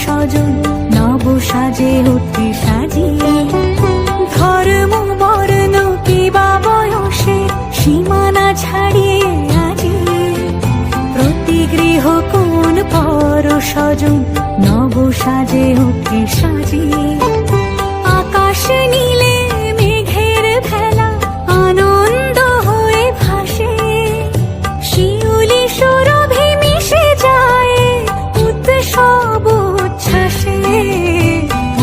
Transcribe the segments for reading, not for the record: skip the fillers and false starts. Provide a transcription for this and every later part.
স্বজন নব সাজে উঠে সাজিয়ে। ধর্ম বর্ণ কিবা বয়সে সীমানা ছাড়িয়ে আজি প্রতি গৃহ কোন পর স্বজন নব সাজে উঠে সাজিয়ে। আকাশ নীলে মেঘের ভেলা আনন্দ হয়ে ভাসে, শিউলি সুরভি মিশে যায় উৎসব উচ্ছ্বাসে।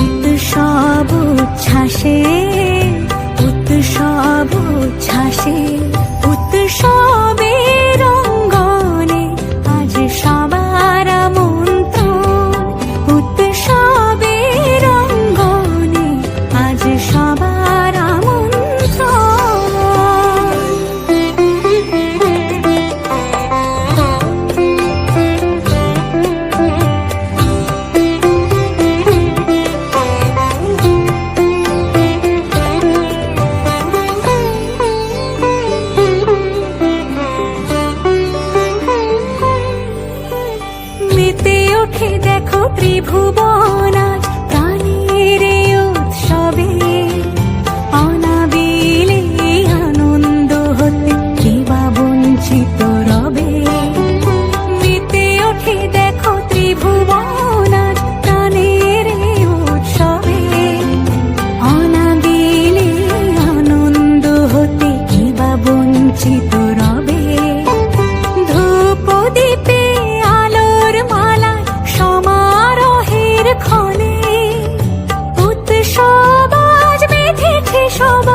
উৎসব উচ্ছ্বাসে, উৎসব উচ্ছ্বাসে, উৎসবের অঙ্গনে আজ সবার আমন্ত্রণ। উৎসবের অঙ্গনে আজ সবার মেতে ওঠে দেখো ত্রিভুবন আজ প্রাণের উৎসবে। অনাবিলে আনন্দ হতে কিবা বঞ্চিত রবে। মেতে ওঠে দেখো ত্রিভুবন আজ প্রাণের উৎসবে। অনাবিলে আনন্দ হতে কিবা বঞ্চিত রবে। ধূপ দীপে আলোর মালা সমারোহের ক্ষণে উৎসব আজ বেঁধেছে সবাই